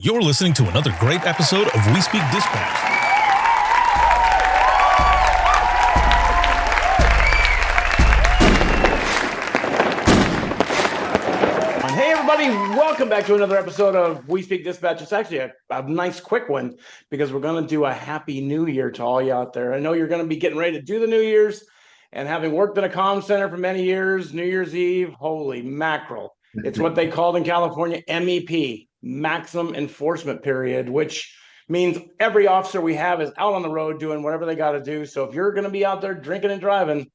You're listening to another great episode of We Speak Dispatch. Hey everybody, welcome back to another episode of We Speak Dispatch. It's actually a nice quick one because we're going to do a happy new year to all you out there. I know you're going to be getting ready to do the New Year's, and having worked in a comm center for many years, New Year's Eve, holy mackerel. It's what they called in California MEP, maximum enforcement period, which means every officer we have is out on the road doing whatever they got to do. So if you're going to be out there drinking and driving,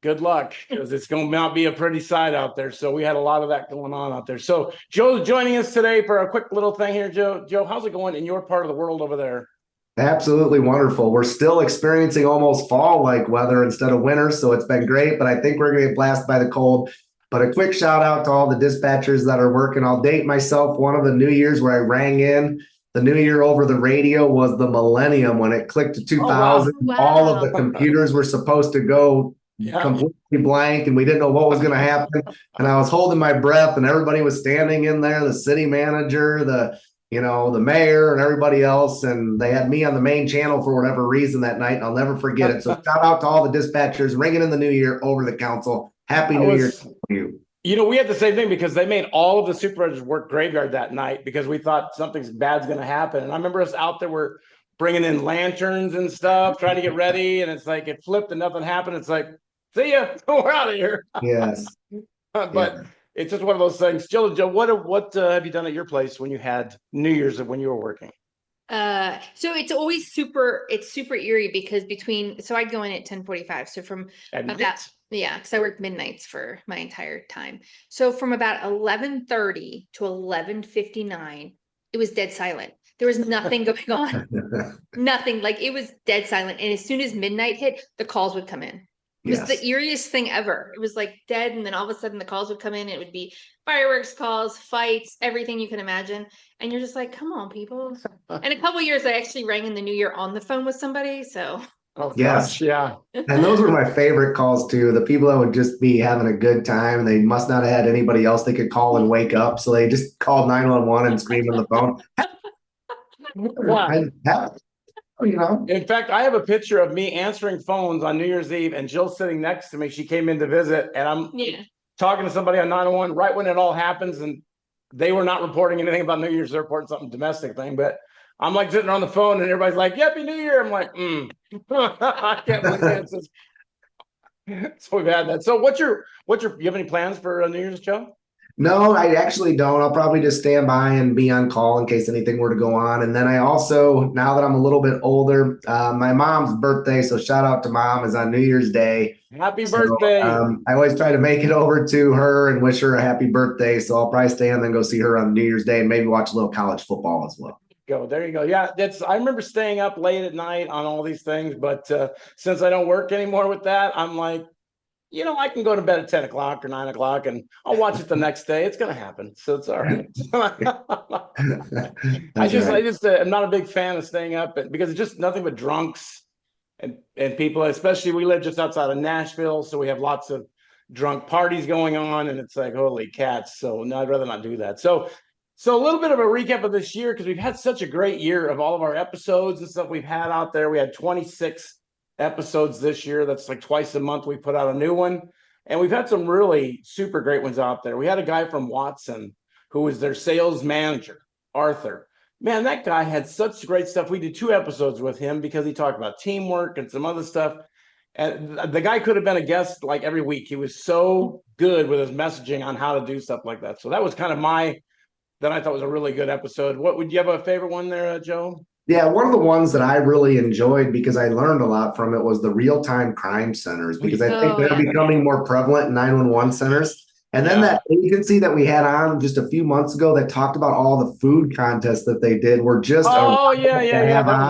good luck, because it's going to not be a pretty sight out there. So we had a lot of that going on out there. So Joe's joining us today for a quick little thing here. Joe, how's it going in your part of the world over there? Absolutely wonderful. We're still experiencing almost fall-like weather instead of winter, so it's been great, but I think we're going to get blasted by the cold. But a quick shout out to all the dispatchers that are working. I'll date myself. One of the New Year's where I rang in the New Year over the radio was the millennium when it clicked to 2000. Wow. All of the computers were supposed to go completely blank, and we didn't know what was going to happen. And I was holding my breath, and everybody was standing in there, the city manager, the mayor and everybody else. And they had me on the main channel for whatever reason that night. And I'll never forget it. So shout out to all the dispatchers ringing in the new year over the council. Happy New Year to you. You know, we had the same thing because they made all of the supervisors work graveyard that night because we thought something bad's going to happen. And I remember us out there, we're bringing in lanterns and stuff, trying to get ready. And it's like, it flipped and nothing happened. It's like, see ya, we're out of here. Yes. But it's just one of those things. Joe, what have you done at your place when you had New Year's when you were working? So it's always super eerie because so I'd go in at 10:45. So from because I worked midnights for my entire time. So from about 11:30 to 11:59, it was dead silent. There was nothing going on. Nothing. Like, it was dead silent. And as soon as midnight hit, the calls would come in. It was the eeriest thing ever. It was like dead, and then all of a sudden the calls would come in. It would be fireworks calls, fights, everything you can imagine. And you're just like, come on, people. And a couple of years I actually rang in the new year on the phone with somebody. So yes. Yeah. And those were my favorite calls too. The people that would just be having a good time. They must not have had anybody else they could call and wake up. So they just called 911 and screamed on the phone. In fact, I have a picture of me answering phones on New Year's Eve and Jill sitting next to me. She came in to visit, and I'm talking to somebody on 911 right when it all happens, and they were not reporting anything about New Year's. They're reporting something domestic thing, but I'm like sitting on the phone, and everybody's like, "Happy New Year!" I'm like, I can't believe this. So we've had that. So you have any plans for New Year's, Joe? No, I actually don't. I'll probably just stand by and be on call in case anything were to go on. And then I also, now that I'm a little bit older, my mom's birthday, so shout out to Mom, is on New Year's Day. Happy birthday. I always try to make it over to her and wish her a happy birthday. So I'll probably stay and then go see her on New Year's Day and maybe watch a little college football as well. There you go. Yeah, I remember staying up late at night on all these things, but since I don't work anymore with that, I'm like, I can go to bed at 10 o'clock or 9 o'clock and I'll watch it the next day. It's going to happen. So it's all right. I'm not a big fan of staying up because it's just nothing but drunks and people, especially we live just outside of Nashville. So we have lots of drunk parties going on, and it's like, holy cats. So no, I'd rather not do that. So a little bit of a recap of this year, because we've had such a great year of all of our episodes and stuff we've had out there. We had 26 episodes this year. That's like twice a month we put out a new one, and we've had some really super great ones out there. We had a guy from Watson who was their sales manager, Arthur. Man, that guy had such great stuff. We did 2 episodes with him because he talked about teamwork and some other stuff, and the guy could have been a guest like every week. He was so good with his messaging on how to do stuff like that. So that was kind of that I thought was a really good episode. Would you have a favorite one there, Joe? Yeah, one of the ones that I really enjoyed because I learned a lot from it was the real-time crime centers, because I think they're becoming more prevalent in 911 centers. And then that agency that we had on just a few months ago that talked about all the food contests that they did were just that was a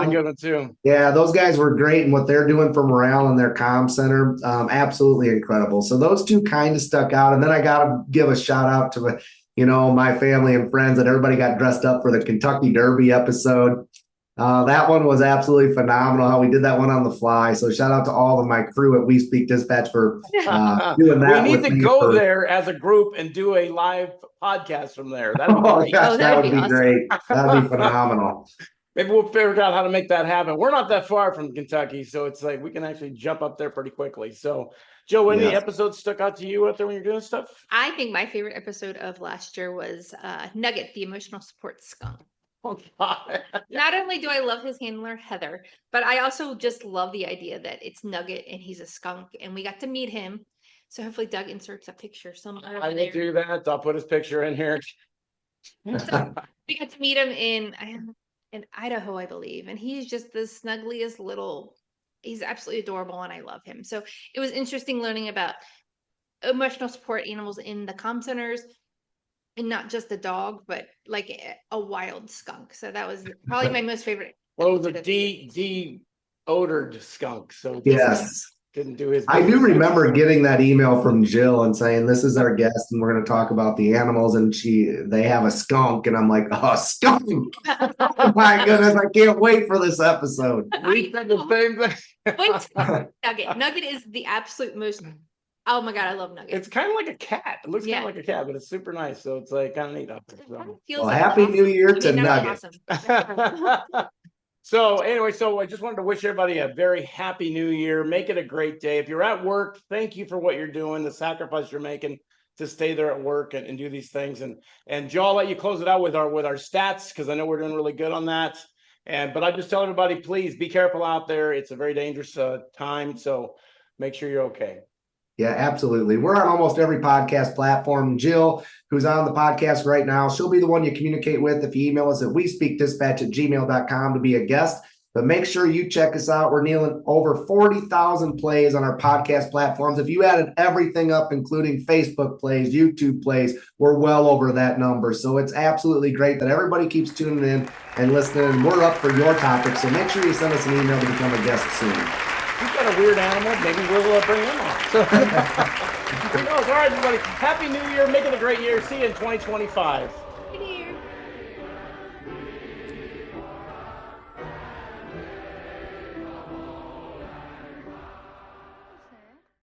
good one too. Yeah, those guys were great, and what they're doing for morale in their comm center, absolutely incredible. So those 2 kind of stuck out. And then I got to give a shout out to my family and friends, that everybody got dressed up for the Kentucky Derby episode. That one was absolutely phenomenal how we did that one on the fly. So shout out to all of my crew at We Speak Dispatch for doing that. We need with to me go there as a group and do a live podcast from there. That'd be Oh great. gosh, that would would be be awesome. great. That'd be phenomenal. Maybe we'll figure out how to make that happen. We're not that far from Kentucky, so it's like we can actually jump up there pretty quickly. So, Joe, any Yes. episodes stuck out to you out there when you're doing stuff? I think my favorite episode of last year was Nugget, the emotional support skunk. Oh, God. Not only do I love his handler, Heather, but I also just love the idea that it's Nugget and he's a skunk and we got to meet him. So hopefully Doug inserts a picture somewhere. I will do that. I'll put his picture in here. We got to meet him in Idaho, I believe. And he's just the snuggliest he's absolutely adorable and I love him. So it was interesting learning about emotional support animals in the comm centers. And not just a dog, but like a wild skunk. So that was probably my most favorite. Well, it was a de-odored skunk, so Yes. didn't do his. I do remember getting that email from Jill and saying, this is our guest and we're going to talk about the animals. And they have a skunk. And I'm like, oh, skunk. Oh my goodness. I can't wait for this episode. We said the same thing. Wait, Nugget is the absolute most. Oh my God, I love Nugget. It's kind of like a cat. It looks Yeah. kind of like a cat, but it's super nice. So it's like kind of neat up there. Feels Well, like happy awesome. New Year to That was Nugget. awesome. So anyway, I just wanted to wish everybody a very happy new year. Make it a great day. If you're at work, thank you for what you're doing, the sacrifice you're making to stay there at work and do these things. And Joe, I'll let you close it out with our stats because I know we're doing really good on that. But I just tell everybody, please be careful out there. It's a very dangerous time. So make sure you're okay. Yeah, absolutely. We're on almost every podcast platform. Jill, who's on the podcast right now, she'll be the one you communicate with if you email us at wespeakdispatch@gmail.com to be a guest. But make sure you check us out. We're nearing over 40,000 plays on our podcast platforms. If you added everything up, including Facebook plays, YouTube plays, we're well over that number. So it's absolutely great that everybody keeps tuning in and listening. We're up for your topics. So make sure you send us an email to become a guest soon. We've got a weird animal. Maybe we'll bring him on. So, who knows? All right, everybody. Happy New Year. Make it a great year. See you in 2025.